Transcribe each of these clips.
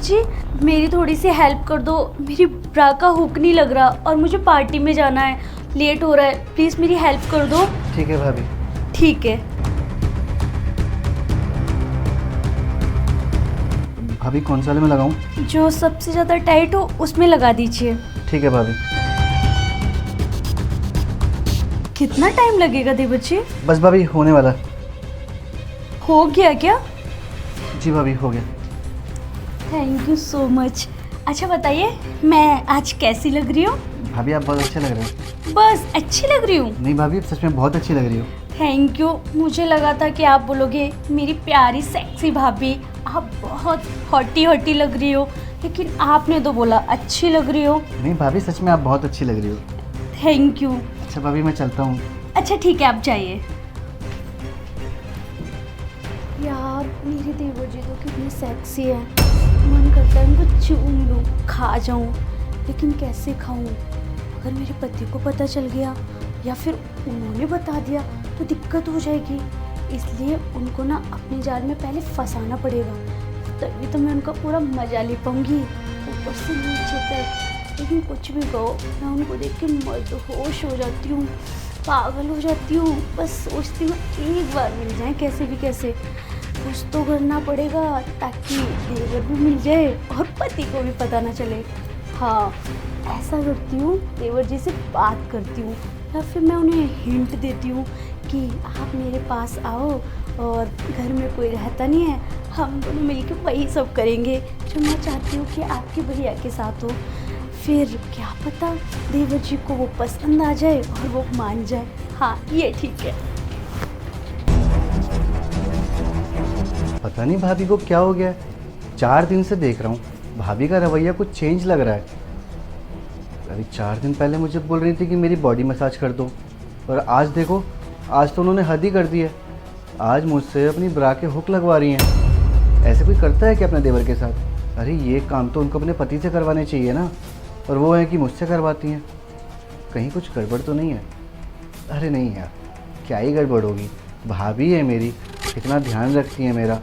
जी मेरी थोड़ी सी हेल्प कर दो, मेरी ब्रा का हुक नहीं लग रहा और मुझे पार्टी में जाना है, लेट हो रहा है, प्लीज़ मेरी हेल्प कर दो। ठीक है भाभी। ठीक है। भाभी कौन सा वाले में लगाऊं? जो सबसे ज़्यादा टाइट हो उसमें लगा दीजिए। ठीक है भाभी। कितना टाइम लगेगा देवर जी? बस भाभी होने वाला। हो गया क्या? जी भाभी हो गया। Thank you so much. अच्छा बताइए मैं आज कैसी लग रही हूँ? भाभी आप बहुत अच्छे लग रहे हो। बस अच्छी लग रही हूँ? नहीं भाभी सच में बहुत अच्छी लग रही हो। Thank you. मुझे लगा था कि आप बोलोगे मेरी प्यारी सेक्सी भाभी आप बहुत हॉटी हॉटी लग रही हो, लेकिन आपने तो बोला अच्छी लग रही हो। नहीं भाभी सच में आप बहुत अच्छी लग रही हो। Thank you. अच्छा भाभी मैं चलता हूँ। अच्छा ठीक है आप जाइए। यार मेरे देवर जी तो कितने सेक्सी है, मन करता है उनको चूम लूँ खा जाऊँ, लेकिन कैसे खाऊँ? अगर मेरे पति को पता चल गया या फिर उन्होंने बता दिया तो दिक्कत हो जाएगी, इसलिए उनको ना अपने जाल में पहले फंसाना पड़ेगा, तभी तो मैं उनका पूरा मजा ले पाऊँगी ऊपर से नीचे तक। लेकिन कुछ भी कहो मैं उनको देख के मदहोश हो जाती हूँ, पागल हो जाती हूँ, बस सोचती हूँ एक बार मिल जाए कैसे भी कैसे। कुछ तो करना पड़ेगा ताकि देवर भी मिल जाए और पति को भी पता ना चले। हाँ ऐसा करती हूँ, देवर जी से बात करती हूँ या फिर मैं उन्हें हिंट देती हूँ कि आप मेरे पास आओ और घर में कोई रहता नहीं है, हम दोनों मिलकर वही सब करेंगे जो मैं चाहती हूँ कि आपके भैया के साथ हो। फिर क्या पता देवर जी को वो पसंद आ जाए और वो मान जाए। हाँ ये ठीक है। पता नहीं भाभी को क्या हो गया है। 4 दिन से देख रहा हूँ भाभी का रवैया कुछ चेंज लग रहा है। अभी 4 दिन पहले मुझे बोल रही थी कि मेरी बॉडी मसाज कर दो, और आज देखो आज तो उन्होंने हद ही कर दी है। आज मुझसे अपनी ब्रा के हुक लगवा रही हैं। ऐसे कोई करता है क्या अपने देवर के साथ? अरे ये काम तो उनको अपने पति से करवाने चाहिए ना, और वो है कि मुझसे करवाती हैं। कहीं कुछ गड़बड़ तो नहीं है? अरे नहीं यार क्या ही गड़बड़ होगी, भाभी है मेरी, कितना ध्यान रखती है मेरा।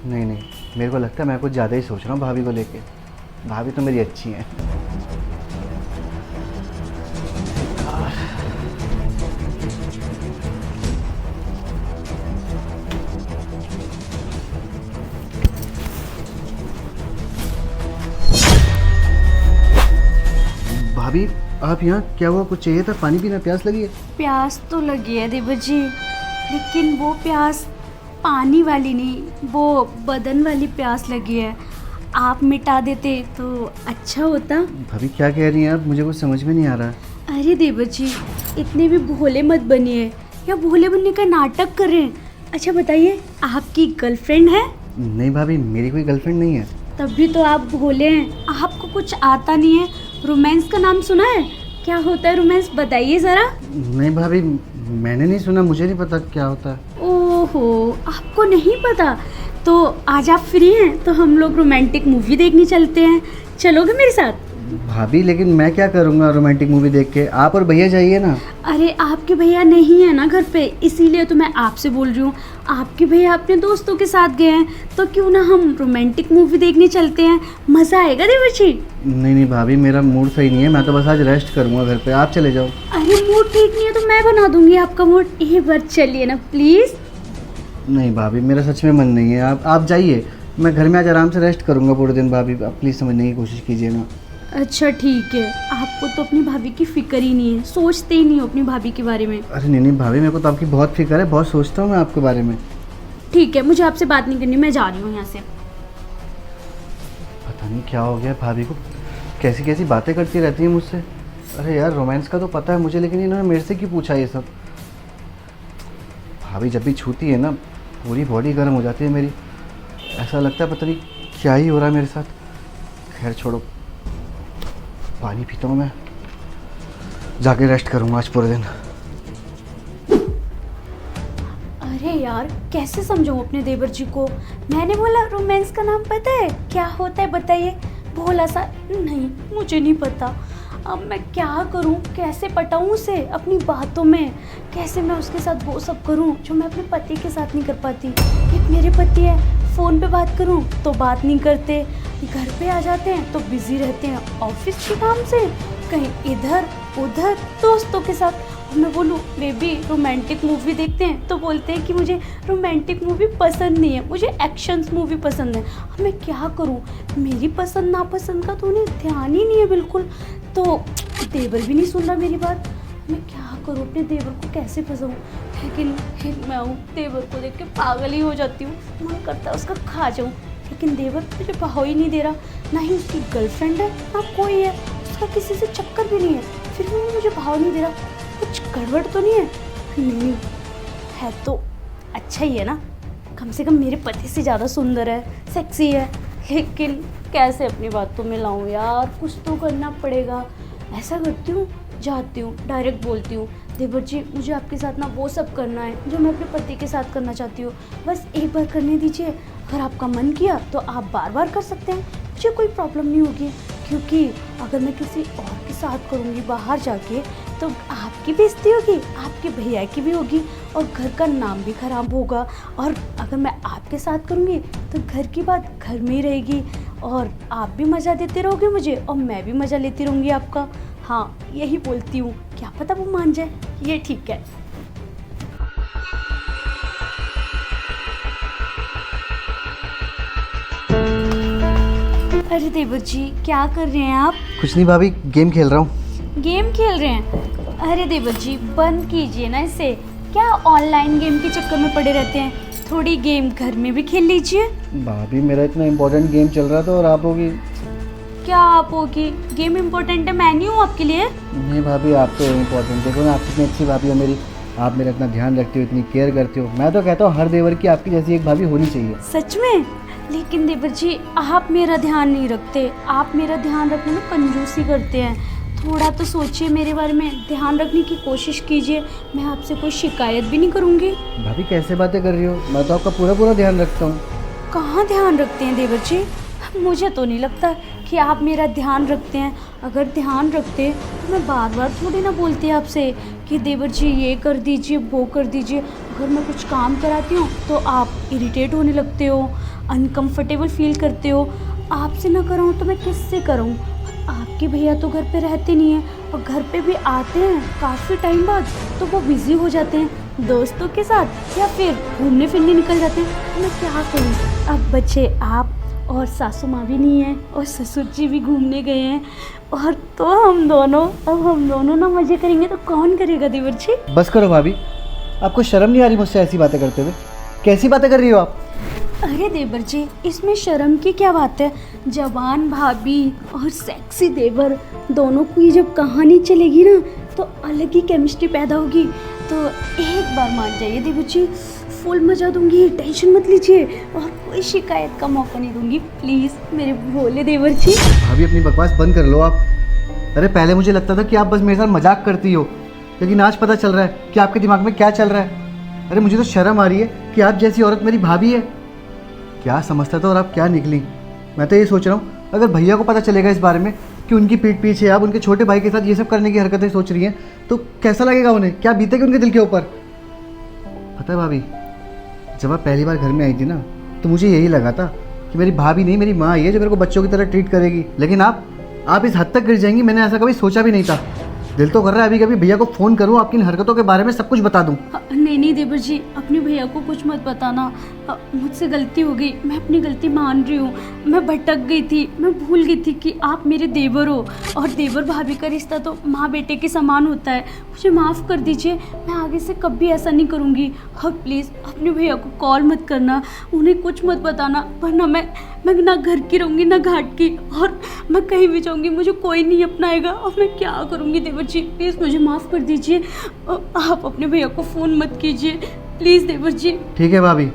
नहीं नहीं मेरे को लगता है मैं कुछ ज़्यादा ही सोच रहा हूँ भाभी को लेके। भाभी तो मेरी अच्छी हैं। भाभी आप यहाँ क्या हुआ, कुछ चाहिए था? पानी पीना, प्यास लगी है? प्यास तो लगी है देवर जी, लेकिन वो प्यास पानी वाली नहीं, वो बदन वाली प्यास लगी है। आप मिटा देते तो अच्छा होता। भाभी क्या कह रही हैं आप? मुझे कुछ समझ में नहीं आ रहा। अरे देवर जी इतने भी भोले मत बनिए, या भोले बनने का नाटक कर रहे हैं। अच्छा बताइए आपकी गर्लफ्रेंड है? नहीं भाभी मेरी कोई गर्लफ्रेंड नहीं है। तभी तो आप भोले हैं, आपको कुछ आता नहीं है। रोमांस का नाम सुना है? क्या होता है रोमांस बताइए ज़रा। नहीं भाभी मैंने नहीं सुना, मुझे नहीं पता क्या होता है। ओहो आपको नहीं पता? तो आज आप फ्री हैं तो हम लोग रोमांटिक मूवी देखने चलते हैं, चलोगे मेरे साथ? भाभी लेकिन मैं क्या करूँगा रोमांटिक मूवी देख के? आप और भैया जाइए ना। अरे आपके भैया नहीं है ना घर पे, इसीलिए तो मैं आपसे बोल रही हूँ। आपके भैया अपने दोस्तों के साथ गए हैं, तो क्यों ना हम रोमांटिक मूवी देखने चलते हैं, मज़ा आएगा देवर जी। नहीं नहीं भाभी मेरा मूड सही नहीं है, मैं तो बस आज रेस्ट करूँगा घर पे, आप चले जाओ। अरे मूड ठीक नहीं है तो मैं बना दूंगी आपका मूड, एक बार चलिए ना प्लीज़। नहीं भाभी मेरा सच में मन नहीं है, आप जाइए, मैं घर में आज आराम से रेस्ट करूँगा पूरे दिन। भाभी आप प्लीज़ समझने की कोशिश कीजिए ना। अच्छा ठीक है, आपको तो अपनी भाभी की फिक्र ही नहीं है, सोचते ही नहीं हो अपनी भाभी के बारे में। अरे नहीं नहीं भाभी मेरे को तो आपकी बहुत फिक्र है, बहुत सोचता हूँ मैं आपके बारे में। ठीक है मुझे आपसे बात नहीं करनी, मैं जा रही हूँ यहाँ से। पता नहीं क्या हो गया भाभी को, कैसी कैसी बातें करती रहती है मुझसे। अरे यार रोमांस का तो पता है मुझे, लेकिन इन्होंने मेरे से क्यों पूछा ये सब? भाभी जब भी छूती है ना पूरी बॉडी गर्म हो जाती है मेरी, ऐसा लगता है पता नहीं क्या ही हो रहा है मेरे साथ। खैर छोड़ो, पानी पीता हूँ मैं, जाके रेस्ट करूँगा आज पूरे दिन। अरे यार कैसे समझाऊं अपने देवर जी को? मैंने बोला रोमांस का नाम पता है क्या होता है बताइए, भोला सा नहीं मुझे नहीं पता। अब मैं क्या करूं, कैसे पटाऊं उसे अपनी बातों में, कैसे मैं उसके साथ वो सब करूं जो मैं अपने पति के साथ नहीं कर पाती। एक मेरे पति है फ़ोन पे बात करूं तो बात नहीं करते, घर पे आ जाते हैं तो बिज़ी रहते हैं ऑफिस के काम से, कहीं इधर उधर दोस्तों के साथ। मैं बोलूँ बेबी रोमांटिक मूवी देखते हैं तो बोलते हैं कि मुझे रोमांटिक मूवी पसंद नहीं है, मुझे एक्शंस मूवी पसंद है। अब मैं क्या करूँ, मेरी पसंद नापसंद का तो उन्हें ध्यान ही नहीं है बिल्कुल। तो देवर भी नहीं सुन रहा मेरी बात, मैं क्या करूँ, अपने देवर को कैसे फंसाऊँ। लेकिन मैं हूँ देवर को देख के पागल ही हो जाती हूँ, मन करता है उसका खा जाऊँ। लेकिन देवर मुझे भाव ही नहीं दे रहा, ना ही उसकी गर्लफ्रेंड है ना कोई है, उसका किसी से चक्कर भी नहीं है, फिर भी मुझे भाव नहीं दे रहा। कुछ गड़बड़ तो नहीं है? नहीं है तो अच्छा ही है ना, कम से कम मेरे पति से ज़्यादा सुंदर है, सेक्सी है। लेकिन कैसे अपनी बातों में लाऊं यार, कुछ तो करना पड़ेगा। ऐसा करती हूँ, जाती हूँ डायरेक्ट बोलती हूँ देवर जी मुझे आपके साथ ना वो सब करना है जो मैं अपने पति के साथ करना चाहती हूँ, बस एक बार करने दीजिए। अगर आपका मन किया तो आप बार बार कर सकते हैं, मुझे कोई प्रॉब्लम नहीं होगी। क्योंकि अगर मैं किसी और के साथ करूँगी बाहर जाके तो आपकी बेइज्जती होगी, आपके भैया की भी होगी और घर का नाम भी खराब होगा। और अगर मैं आपके साथ करूँगी तो घर की बात घर में ही रहेगी और आप भी मज़ा देते रहोगे मुझे और मैं भी मज़ा लेती रहूँगी आपका। हाँ यही बोलती हूँ, क्या पता वो मान जाए, ये ठीक है। अरे देवर जी क्या कर रहे हैं आप? कुछ नहीं भाभी, गेम खेल रहा हूँ। गेम खेल रहे हैं? अरे देवर जी बंद कीजिए ना इसे, क्या ऑनलाइन गेम के चक्कर में पड़े रहते हैं, थोड़ी गेम घर में भी खेल लीजिए। भाभी मेरा इतना इम्पोर्टेंट गेम चल रहा था और आप होगी। क्या आप होगी? गेम इम्पोर्टेंट है, मैं नहीं हूँ आपके लिए। नहीं भाभी आप तो इम्पोर्टेंट, देखो ना आप कितनी अच्छी भाभी हो मेरी, आप मेरा इतना ध्यान रखते हो, इतनी केयर करते हो। मैं तो कहता हूँ हर देवर की आपकी जैसी एक भाभी होनी चाहिए। सच में? लेकिन देवर जी आप मेरा ध्यान नहीं रखते, आप मेरा ध्यान रखने में कंजूसी करते हैं। थोड़ा तो सोचिए मेरे बारे में, ध्यान रखने की कोशिश कीजिए। मैं आपसे कोई शिकायत भी नहीं करूँगी। भाभी कैसे बातें कर रही हो, मैं तो आपका पूरा पूरा ध्यान रखता हूँ। कहाँ ध्यान रखते हैं देवर जी, मुझे तो नहीं लगता कि आप मेरा ध्यान रखते हैं। अगर ध्यान रखते तो मैं बार बार थोड़ी ना बोलती आपसे कि देवर जी ये कर दीजिए वो कर दीजिए। अगर मैं कुछ काम कराती हूँ तो आप इरिटेट होने लगते हो, अनकंफर्टेबल फील करते हो। आपसे ना कराऊँ तो मैं किससे करूँ? आपके भैया तो घर पे रहते नहीं हैं और घर पे भी आते हैं काफ़ी टाइम बाद तो वो बिज़ी हो जाते हैं दोस्तों के साथ या फिर घूमने फिरने निकल जाते हैं। मैं क्या करूँ? अब बच्चे आप और सासू माँ भी नहीं है और ससुर जी भी घूमने गए हैं और तो हम दोनों ना मज़े करेंगे तो कौन करेगा देवर जी? बस करो भाभी, आपको शर्म नहीं आ रही मुझसे ऐसी बातें करते हुए? कैसी बातें कर रही हो आप? अरे देवर जी इसमें शर्म की क्या बात है, जवान भाभी और सेक्सी देवर दोनों की जब कहानी चलेगी ना तो अलग ही केमिस्ट्री पैदा होगी। तो एक बार मान जाइए देवर जी, फुल मजा दूंगी, टेंशन मत लीजिए और कोई शिकायत का मौका नहीं दूंगी, प्लीज़ मेरे भोले देवर जी। भाभी अपनी बकवास बंद कर लो आप। अरे पहले मुझे लगता था कि आप बस मेरे साथ मजाक करती हो, लेकिन आज पता चल रहा है कि आपके दिमाग में क्या चल रहा है। अरे मुझे तो शर्म आ रही है कि आप जैसी औरत मेरी भाभी है। क्या समझता था और आप क्या निकली। मैं तो ये सोच रहा हूँ अगर भैया को पता चलेगा इस बारे में कि उनकी पीठ पीछे आप उनके छोटे भाई के साथ ये सब करने की हरकतें सोच रही हैं तो कैसा लगेगा उन्हें, क्या बीतेगी उनके दिल के ऊपर। पता है भाभी, जब आप पहली बार घर में आई थी ना तो मुझे यही लगा था कि मेरी भाभी नहीं मेरी माँ आई है जो मेरे को बच्चों की तरह ट्रीट करेगी, लेकिन आप इस हद तक गिर जाएंगी मैंने ऐसा कभी सोचा भी नहीं था। दिल तो कर रहा है अभी कभी भैया को फ़ोन करूँ, आपकी इन हरकतों के बारे में सब कुछ बता दूँ। नहीं देवर जी अपने भैया को कुछ मत बताना, मुझसे गलती हो गई, मैं अपनी गलती मान रही हूँ। मैं भटक गई थी, मैं भूल गई थी कि आप मेरे देवर हो और देवर भाभी का रिश्ता तो माँ बेटे के समान होता है। मुझे माफ़ कर दीजिए, मैं आगे से कभी ऐसा नहीं करूँगी। और प्लीज़ अपने भैया को कॉल मत करना, उन्हें कुछ मत बताना, वरना मैं ना घर की रहूँगी ना घाट की, और मैं कहीं भी जाऊँगी मुझे कोई नहीं अपनाएगा और मैं क्या करूँगी। देवर जी प्लीज़ मुझे माफ़ कर दीजिए, आप अपने भैया को फ़ोन मत कीजिए प्लीज़ देवर जी। ठीक है भाभी,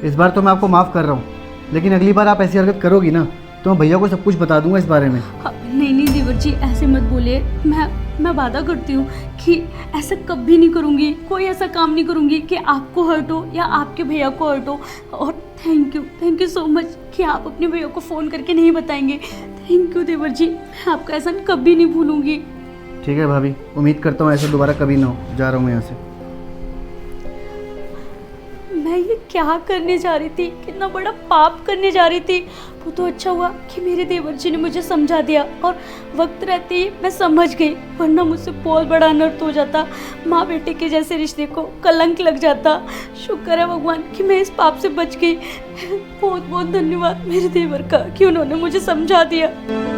इस बार तो मैं आपको माफ़ कर रहा हूँ, लेकिन अगली बार आप ऐसी हरकत करोगी ना तो मैं भैया को सब कुछ बता दूंगा इस बारे में। नहीं देवर जी ऐसे मत बोलिए, मैं वादा करती हूँ कि ऐसा कभी नहीं करूँगी, कोई ऐसा काम नहीं करूँगी कि आपको हर्ट हो या आपके भैया को हर्ट हो। और थैंक यू सो मच कि आप अपने भैया को फ़ोन करके नहीं बताएंगे। थैंक यू देवर जी, मैं आपका एहसान कभी नहीं भूलूँगी। ठीक है भाभी, उम्मीद करता हूँ ऐसा दोबारा कभी ना हो। जा रहा हूँ मैं यहाँ से। मैं मैं क्या करने जा रही थी, कितना बड़ा पाप करने जा रही थी। वो तो अच्छा हुआ कि मेरे देवर जी ने मुझे समझा दिया और वक्त रहते ही मैं समझ गई, वरना मुझसे बहुत बड़ा अनर्थ हो जाता, माँ बेटे के जैसे रिश्ते को कलंक लग जाता। शुक्र है भगवान कि मैं इस पाप से बच गई। बहुत बहुत धन्यवाद मेरे देवर का कि उन्होंने मुझे समझा दिया।